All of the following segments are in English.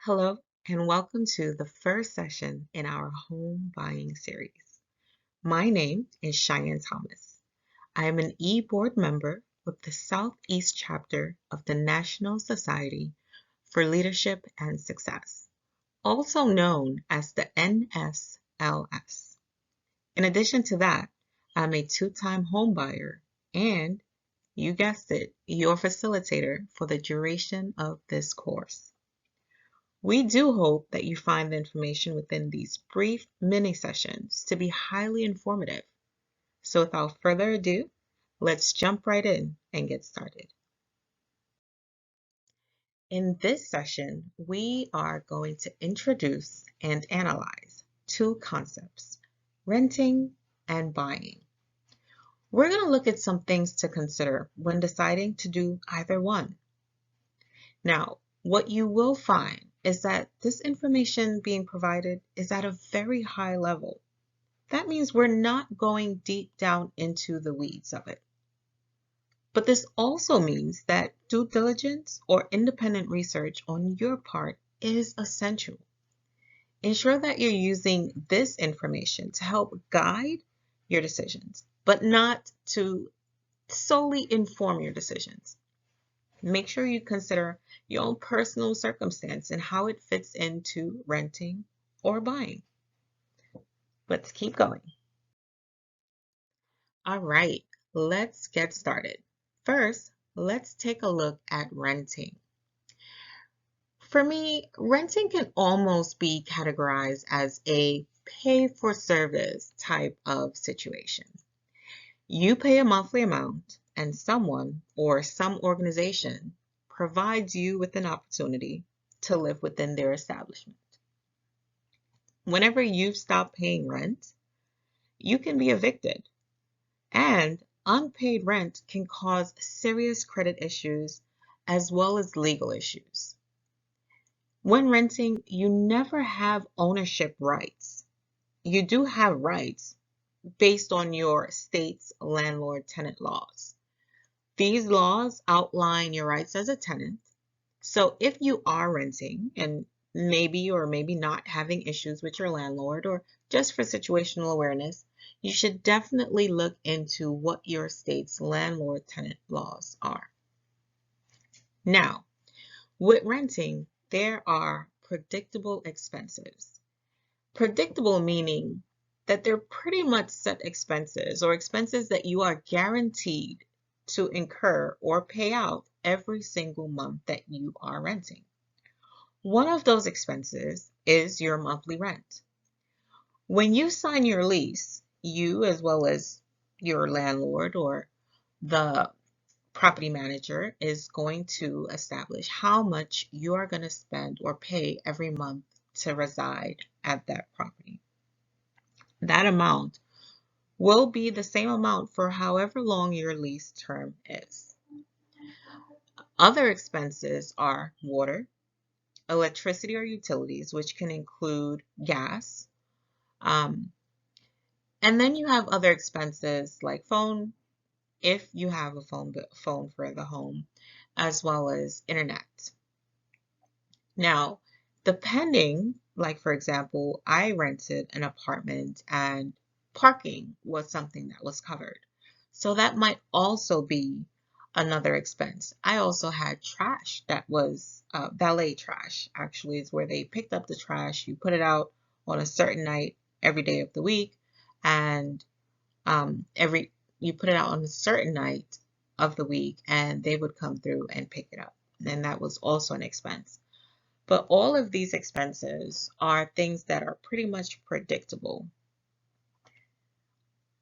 Hello, and welcome to the first session in our home buying series. My name is Cheyenne Thomas. I am an e-board member with the Southeast chapter of the National Society for Leadership and Success, also known as the NSLS. In addition to that, I'm a two-time home buyer and, you guessed it, your facilitator for the duration of this course. We do hope that you find the information within these brief mini sessions to be highly informative. So without further ado, let's jump right in and get started. In this session, we are going to introduce and analyze two concepts, renting and buying. We're going to look at some things to consider when deciding to do either one. Now, what you will find is that this information being provided is at a very high level. That means we're not going deep down into the weeds of it. But this also means that due diligence or independent research on your part is essential. Ensure that you're using this information to help guide your decisions, but not to solely inform your decisions. Make sure you consider your own personal circumstance and how it fits into renting or buying. Let's keep going. All right, let's get started. First, let's take a look at renting. For me, renting can almost be categorized as a pay-for-service type of situation. You pay a monthly amount, and someone or some organization provides you with an opportunity to live within their establishment. Whenever you stop paying rent, you can be evicted, and unpaid rent can cause serious credit issues as well as legal issues. When renting, you never have ownership rights. You do have rights based on your state's landlord-tenant laws. These laws outline your rights as a tenant. So if you are renting and maybe or maybe not having issues with your landlord, or just for situational awareness, you should definitely look into what your state's landlord-tenant laws are. Now, with renting, there are predictable expenses. Predictable meaning that they're pretty much set expenses or expenses that you are guaranteed to incur or pay out every single month that you are renting. One of those expenses is your monthly rent. When you sign your lease, you as well as your landlord or the property manager is going to establish how much you are going to spend or pay every month to reside at that property. That amount will be the same amount for however long your lease term is. Other expenses are water, electricity or utilities, which can include gas. And then you have other expenses like phone, if you have a phone for the home, as well as internet. Now, depending, like for example, I rented an apartment and parking was something that was covered. So that might also be another expense. I also had trash that was valet trash, actually, is where they picked up the trash, you put it out on a certain night every day of the week, and you put it out on a certain night of the week, and they would come through and pick it up. And that was also an expense. But all of these expenses are things that are pretty much predictable.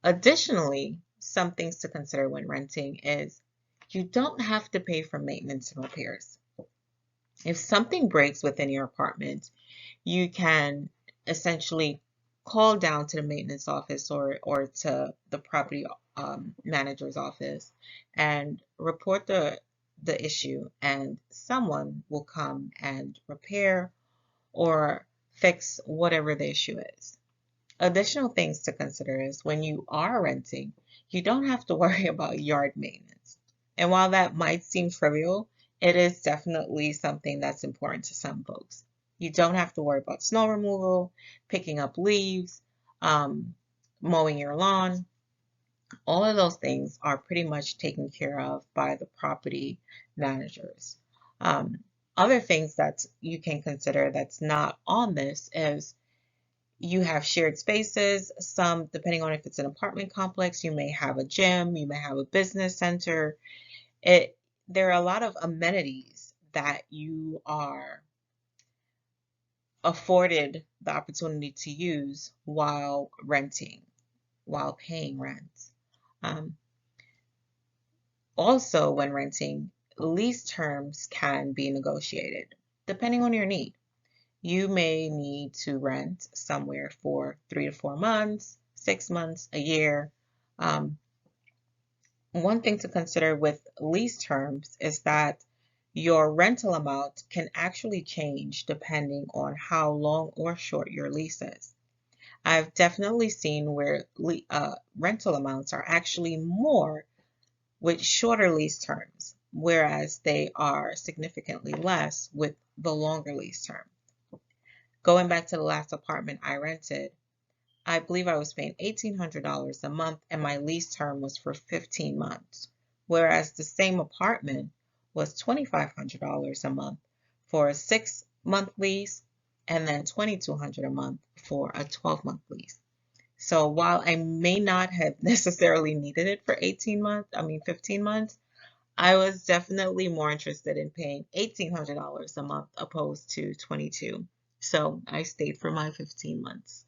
Additionally, some things to consider when renting is you don't have to pay for maintenance and repairs. If something breaks within your apartment, you can essentially call down to the maintenance office or to the property manager's office and report the issue, and someone will come and repair or fix whatever the issue is. Additional things to consider is when you are renting, you don't have to worry about yard maintenance. And while that might seem trivial, it is definitely something that's important to some folks. You don't have to worry about snow removal, picking up leaves, um, mowing your lawn. All of those things are pretty much taken care of by the property managers. Um, Other things that you can consider that's not on this is you have shared spaces. Some, depending on if it's an apartment complex, you may have a gym, you may have a business center. There are a lot of amenities that you are afforded the opportunity to use while renting, while paying rent. Um, Also, when renting, lease terms can be negotiated depending on your need. You may need to rent somewhere for 3 to 4 months, 6 months, a year. Um, One thing to consider with lease terms is that your rental amount can actually change depending on how long or short your lease is. I've definitely seen where rental amounts are actually more with shorter lease terms, whereas they are significantly less with the longer lease term. Going back to the last apartment I rented, I believe I was paying $1,800 a month and my lease term was for 15 months, whereas the same apartment was $2,500 a month for a 6-month lease and then $2,200 a month for a 12-month lease. So while I may not have necessarily needed it for 15 months, I was definitely more interested in paying $1,800 a month opposed to 22. So I stayed for my 15 months.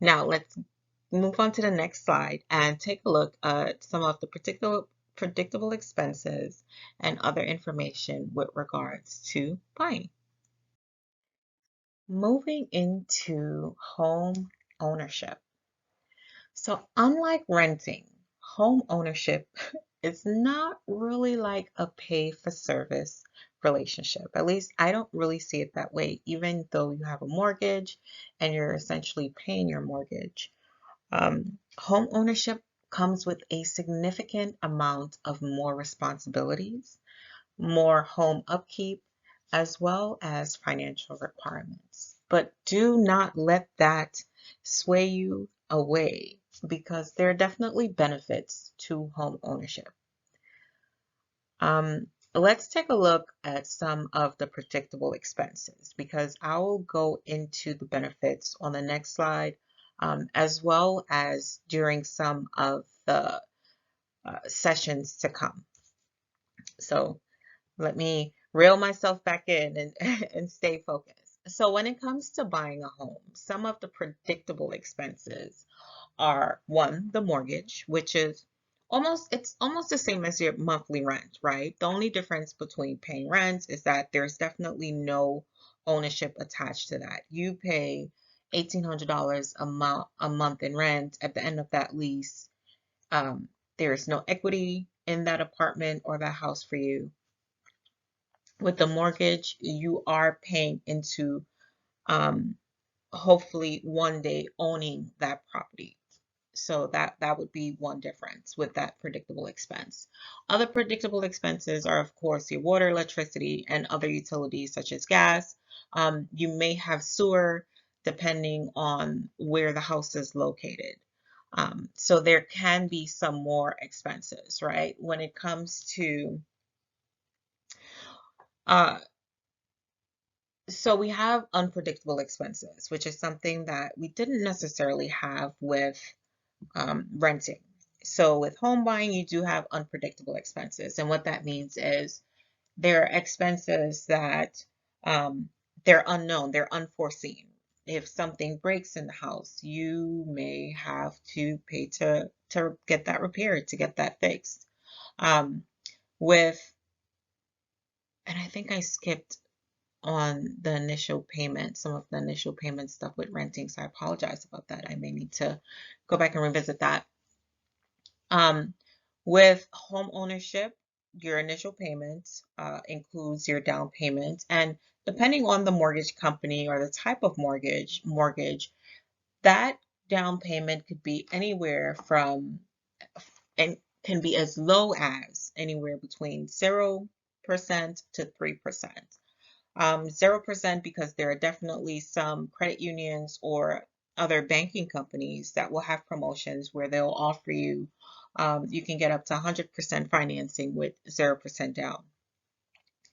Now let's move on to the next slide and take a look at some of the predictable expenses and other information with regards to buying. Moving into home ownership. So unlike renting, home ownership is not really like a pay for service relationship. At least I don't really see it that way, even though you have a mortgage and you're essentially paying your mortgage. Home ownership comes with a significant amount of more responsibilities, more home upkeep, as well as financial requirements. But do not let that sway you away because there are definitely benefits to home ownership. Let's take a look at some of the predictable expenses because I will go into the benefits on the next slide, as well as during some of the sessions to come. So let me reel myself back in and, and stay focused. So when it comes to buying a home, some of the predictable expenses are one, the mortgage, which is it's almost the same as your monthly rent, right? The only difference between paying rent is that there's definitely no ownership attached to that. You pay $1,800 a month in rent. At the end of that lease, there's no equity in that apartment or that house for you. With the mortgage, you are paying into um, hopefully one day owning that property. So that would be one difference with that predictable expense. Other predictable expenses are, of course, your water, electricity, and other utilities such as gas. You may have sewer depending on where the house is located. So there can be some more expenses, right? When it comes to uh, so we have unpredictable expenses, which is something that we didn't necessarily have with renting. So with home buying, you do have unpredictable expenses. And what that means is there are expenses that they're unknown, they're unforeseen. If something breaks in the house, you may have to pay to get that repaired, to get that fixed. Um, with, and I think I skipped on the initial payment, some of the initial payment stuff with renting. So I apologize about that. I may need to go back and revisit that. Um, with home ownership, your initial payment includes your down payment, and depending on the mortgage company or the type of mortgage, that down payment could be anywhere from and can be as low as anywhere between 0% to 3%. 0% because there are definitely some credit unions or other banking companies that will have promotions where they'll offer you, you can get up to 100% financing with 0% down.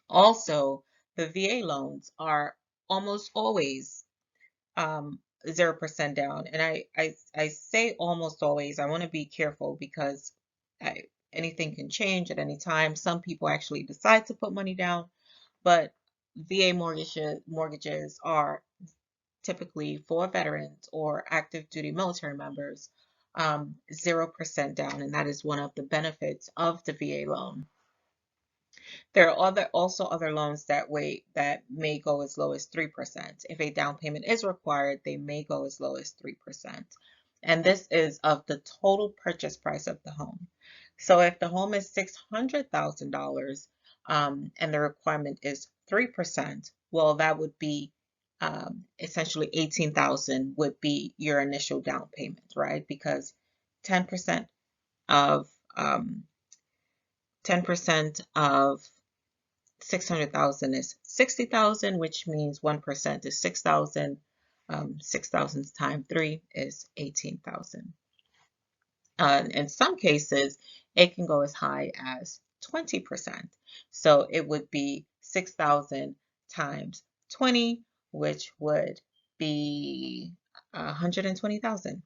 Also, the VA loans are almost always 0% down. And I say almost always, I want to be careful because I, anything can change at any time. Some people actually decide to put money down, but VA mortgages are typically for veterans or active duty military members, 0% down, and that is one of the benefits of the VA loan. There are also other loans that may go as low as 3%. If a down payment is required, they may go as low as 3%. And this is of the total purchase price of the home. So if the home is $600,000 and the requirement is 3%, well, that would be essentially 18,000 would be your initial down payment, right? Because 10% of 10% of 600,000 is 60,000, which means 1% is 6,000. 6,000 times 3 is 18,000. In some cases, it can go as high as 20%. So it would be 6,000 times 20, which would be 120,000.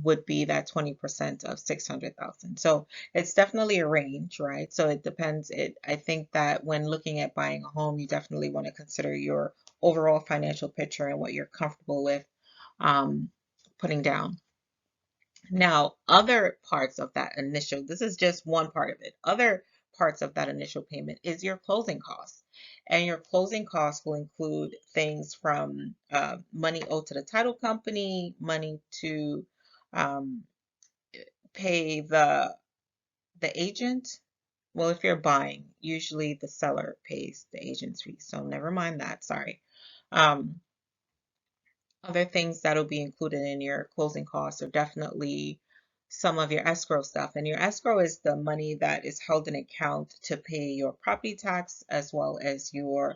Would be that 20% of 600,000. So it's definitely a range, right? So it depends. I think that when looking at buying a home, you definitely want to consider your overall financial picture and what you're comfortable with putting down. Now, other parts of that initial, this is just one part of it. Other parts of that initial payment is your closing costs. And your closing costs will include things from money owed to the title company, money to um, pay the agent. Well, if you're buying, usually the seller pays the agent's fee. So never mind that, sorry. Um, Other things that'll be included in your closing costs are definitely some of your escrow stuff. And your escrow is the money that is held in account to pay your property tax as well as your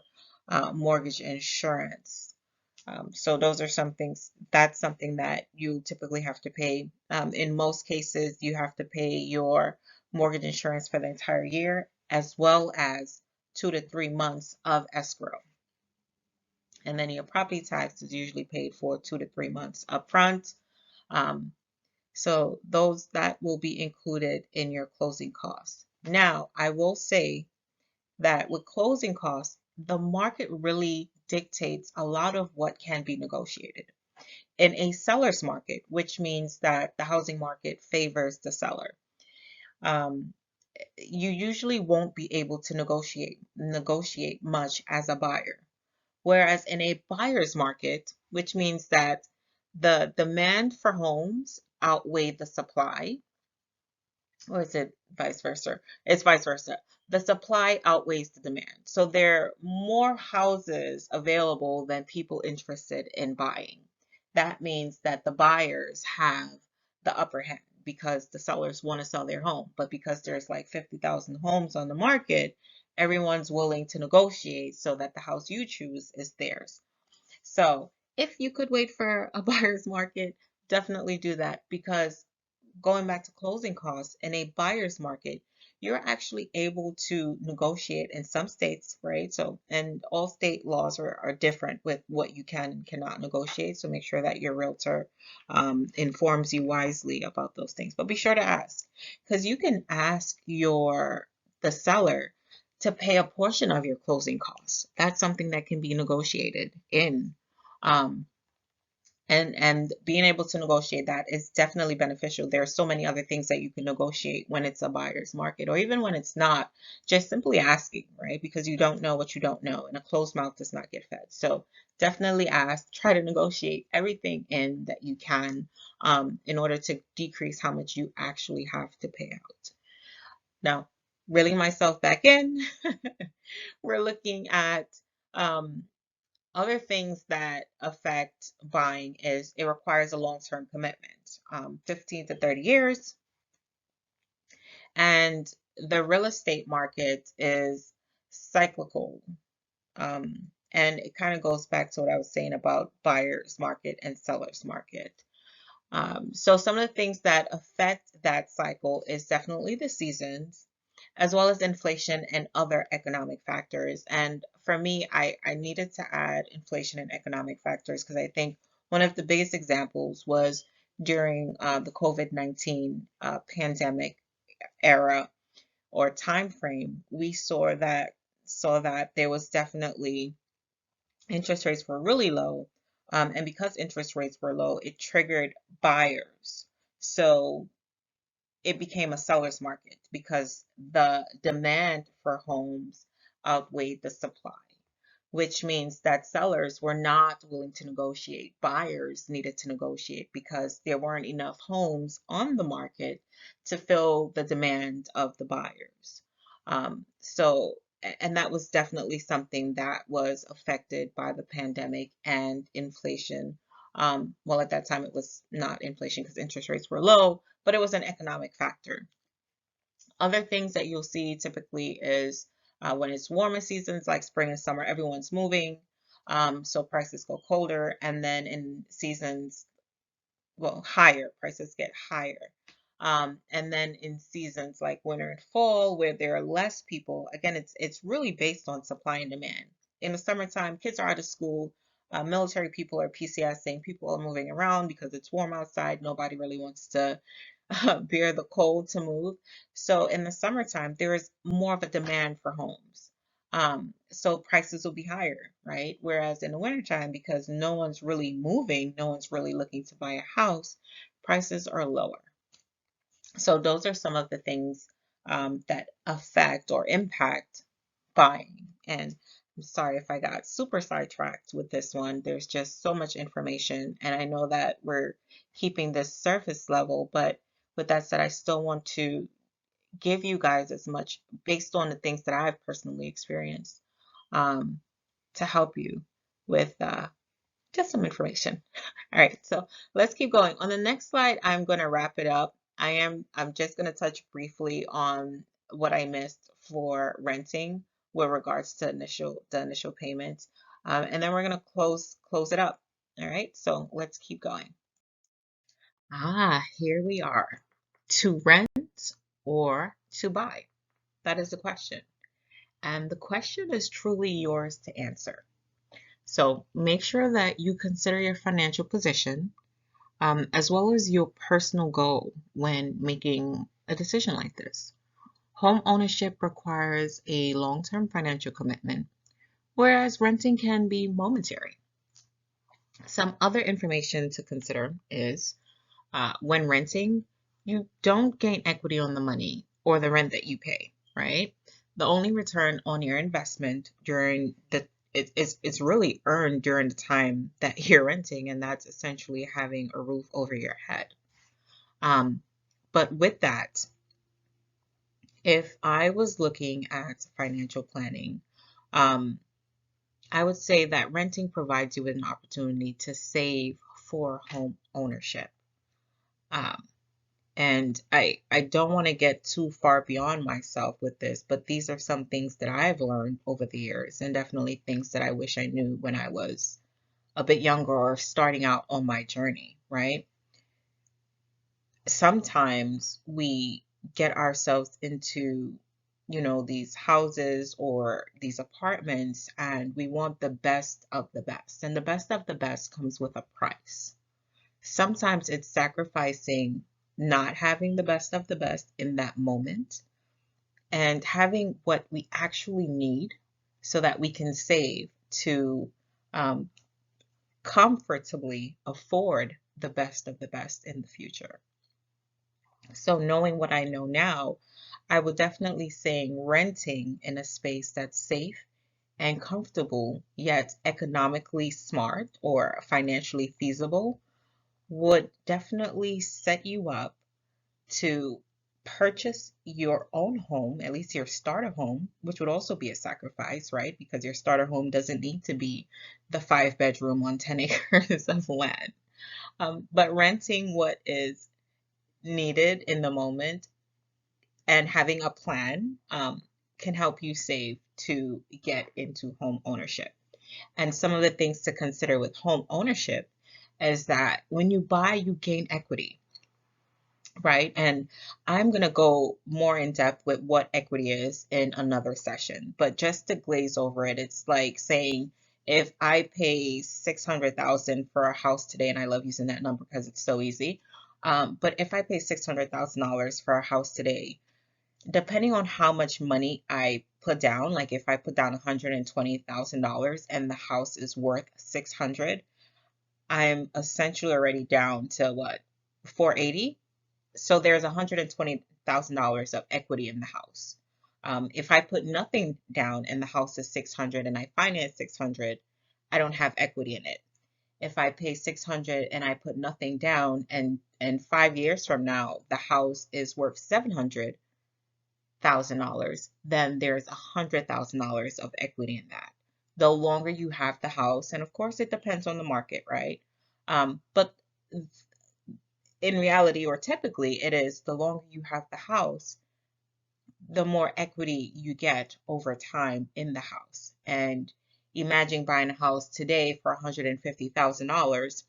mortgage insurance. So those are some things, that's something that you typically have to pay. In most cases, you have to pay your mortgage insurance for the entire year, as well as 2 to 3 months of escrow. And then your property tax is usually paid for 2 to 3 months upfront. Um, so those that will be included in your closing costs. Now, I will say that with closing costs, the market really dictates a lot of what can be negotiated. In a seller's market, which means that the housing market favors the seller, um, you usually won't be able to negotiate much as a buyer. Whereas in a buyer's market, which means that the demand for homes outweigh the supply, or is it vice versa? It's vice versa. The supply outweighs the demand. So there are more houses available than people interested in buying. That means that the buyers have the upper hand because the sellers want to sell their home. But because there's like 50,000 homes on the market, everyone's willing to negotiate so that the house you choose is theirs. So if you could wait for a buyer's market, definitely do that because going back to closing costs in a buyer's market, you're actually able to negotiate in some states, right? So, and all state laws are different with what you can and cannot negotiate. So make sure that your realtor informs you wisely about those things. But be sure to ask, because you can ask the seller to pay a portion of your closing costs. That's something that can be negotiated in. Um, and being able to negotiate that is definitely beneficial. There are so many other things that you can negotiate when it's a buyer's market, or even when it's not, just simply asking, right? Because you don't know what you don't know, and a closed mouth does not get fed. So definitely ask, try to negotiate everything in that you can in order to decrease how much you actually have to pay out. Now, reeling myself back in, we're looking at um, other things that affect buying is it requires a long-term commitment, 15 to 30 years. And the real estate market is cyclical. And it kind of goes back to what I was saying about buyer's market and seller's market. So some of the things that affect that cycle is definitely the seasons, as well as inflation and other economic factors. And for me, I needed to add inflation and economic factors because I think one of the biggest examples was during the COVID-19 pandemic era or time frame. We saw that there was definitely interest rates were really low. And because interest rates were low, it triggered buyers. So it became a seller's market because the demand for homes outweighed the supply, which means that sellers were not willing to negotiate. Buyers needed to negotiate because there weren't enough homes on the market to fill the demand of the buyers. And that was definitely something that was affected by the pandemic and inflation. Well, at that time, it was not inflation because interest rates were low, but it was an economic factor. Other things that you'll see typically is when it's warmer seasons like spring and summer, everyone's moving, so prices go colder. And then in seasons, well, higher, prices get higher. And then in seasons like winter and fall, where there are less people, again, it's really based on supply and demand. In the summertime, kids are out of school, military people are PCSing, people are moving around because it's warm outside. Nobody really wants to bear the cold to move. So in the summertime, there is more of a demand for homes. So prices will be higher, right? Whereas in the wintertime, because no one's really moving, no one's really looking to buy a house, prices are lower. So those are some of the things that affect or impact buying. And I'm sorry if I got super sidetracked with this one. There's just so much information, and I know that we're keeping this surface level, but with that said, I still want to give you guys as much based on the things that I've personally experienced um, to help you with just some information. All right, so let's keep going. On the next slide, I'm going to wrap it up. I'm just going to touch briefly on what I missed for renting with regards to the initial payments. And then we're going to close it up. All right, so let's keep going. Here we are. To rent or to buy? That is the question. And the question is truly yours to answer. So make sure that you consider your financial position, as well as your personal goal when making a decision like this. Home ownership requires a long-term financial commitment, whereas renting can be momentary. Some other information to consider is when renting, you don't gain equity on the money or the rent that you pay, right? The only return on your investment during it's really earned during the time that you're renting, and that's essentially having a roof over your head. But with that, if I was looking at financial planning, um, I would say that renting provides you with an opportunity to save for home ownership. Um, And I don't want to get too far beyond myself with this, but these are some things that I've learned over the years, and definitely things that I wish I knew when I was a bit younger or starting out on my journey, right? Sometimes we get ourselves into, these houses or these apartments, and we want the best of the best. And the best of the best comes with a price. Sometimes it's sacrificing not having the best of the best in that moment and having what we actually need so that we can save to um, comfortably afford the best of the best in the future. So knowing what I know now, I would definitely say renting in a space that's safe and comfortable, yet economically smart or financially feasible would definitely set you up to purchase your own home, at least your starter home, which would also be a sacrifice, right? Because your starter home doesn't need to be the 5 bedroom on 10 acres of land. But renting what is needed in the moment and having a plan can help you save to get into home ownership. And some of the things to consider with home ownership is that when you buy, you gain equity, right? And I'm going to go more in depth with what equity is in another session. But just to glaze over it, it's like saying if I pay 600,000 for a house today, and I love using that number because it's so easy. But if I pay $600,000 for a house today, depending on how much money I put down, like if I put down $120,000 and the house is worth 600, I'm essentially already down to what, 480? So there's $120,000 of equity in the house. If I put nothing down and the house is 600 and I finance 600, I don't have equity in it. If I pay 600 and I put nothing down and 5 years from now the house is worth $700,000, then there's $100,000 of equity in that. The longer you have the house, and of course it depends on the market, right? But in reality, or typically, it is the longer you have the house, the more equity you get over time in the house. And imagine buying a house today for $150,000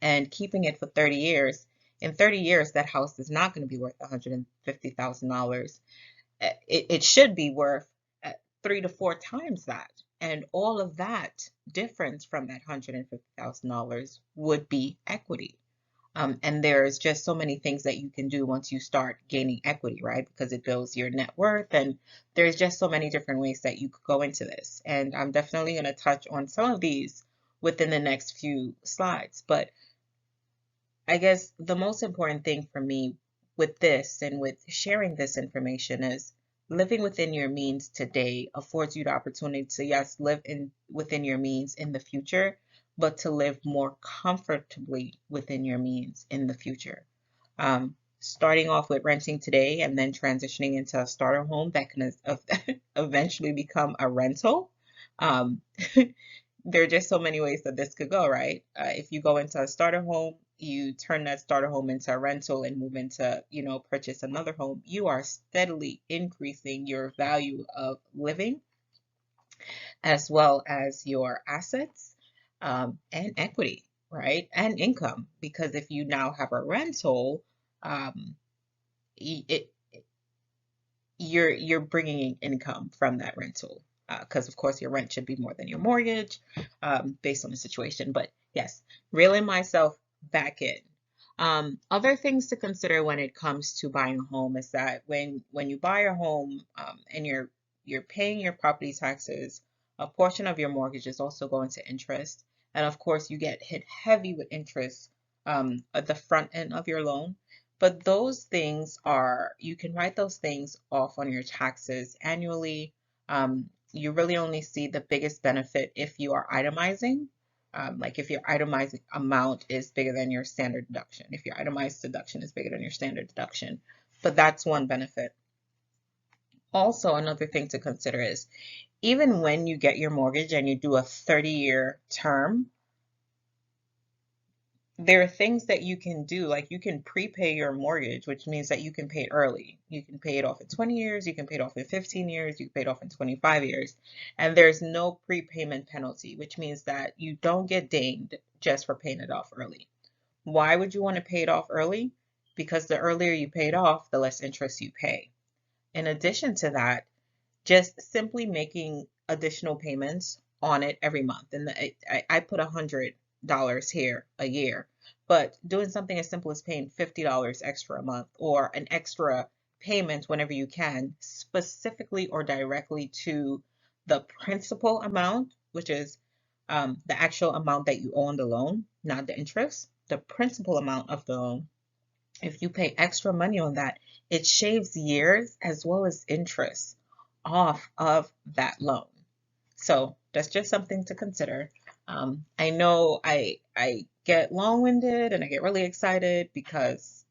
and keeping it for 30 years. In 30 years, that house is not going to be worth $150,000. It should be worth 3 to 4 times that. And all of that difference from that $150,000 would be equity. And there's just so many things that you can do once you start gaining equity, right? Because it builds your net worth, and there's just so many different ways that you could go into this. And I'm definitely going to touch on some of these within the next few slides. But I guess the most important thing for me with this and with sharing this information is living within your means today affords you the opportunity to, yes, live within your means in the future, but to live more comfortably within your means in the future. Starting off with renting today and then transitioning into a starter home that can eventually become a rental. Um, there are just so many ways that this could go, right? If you go into a starter home, you turn that starter home into a rental and move into, purchase another home, you are steadily increasing your value of living as well as your assets and equity, right? And income. Because if you now have a rental, um, it, you're bringing in income from that rental. Because of course your rent should be more than your mortgage, based on the situation. But yes, reeling myself back in. Other things to consider when it comes to buying a home is that when you buy a home, and you're paying your property taxes, a portion of your mortgage is also going to interest, and of course you get hit heavy with interest at the front end of your loan. But those things you can write those things off on your taxes annually. You really only see the biggest benefit if you are itemizing. Like if your itemized amount is bigger than your standard deduction, if your itemized deduction is bigger than your standard deduction. But that's one benefit. Also, another thing to consider is even when you get your mortgage and you do a 30-year term, there are things that you can do, like you can prepay your mortgage, which means that you can pay it early. You can pay it off in 20 years, you can pay it off in 15 years, you can pay it off in 25 years, and there's no prepayment penalty, which means that you don't get dinged just for paying it off early. Why would you want to pay it off early? Because the earlier you pay it off, the less interest you pay. In addition to that, just simply making additional payments on it every month. And I put $100 here a year, but doing something as simple as paying $50 extra a month, or an extra payment whenever you can, specifically or directly to the principal amount, which is the actual amount that you owe on the loan, not the interest, the principal amount of the loan. If you pay extra money on that, it shaves years as well as interest off of that loan. So that's just something to consider. I know I get long-winded and I get really excited because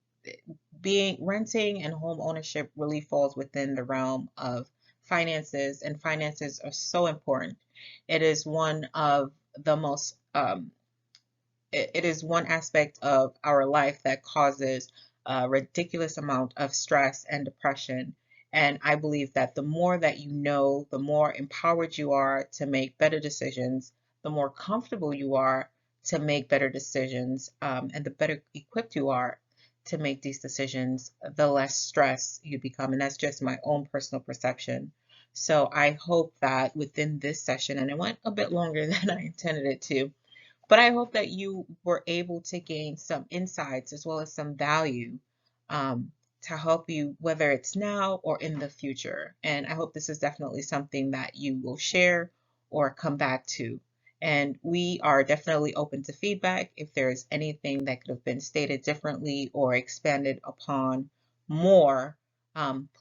renting and home ownership really falls within the realm of finances, and finances are so important. It is one of the most it is one aspect of our life that causes a ridiculous amount of stress and depression. And I believe that the more that you know, the more empowered you are to make better decisions, the more comfortable you are to make better decisions, and the better equipped you are to make these decisions, the less stress you become. And that's just my own personal perception. So I hope that within this session, and it went a bit longer than I intended it to, but I hope that you were able to gain some insights as well as some value, um, to help you, whether it's now or in the future. And I hope this is definitely something that you will share or come back to. And we are definitely open to feedback. If there's anything that could have been stated differently or expanded upon more,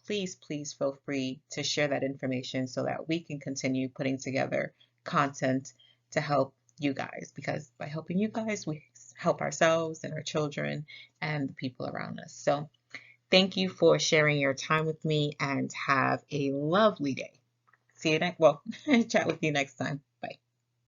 please feel free to share that information so that we can continue putting together content to help you guys, because by helping you guys, we help ourselves and our children and the people around us. So thank you for sharing your time with me, and have a lovely day. See you next, well, chat with you next time. Bye.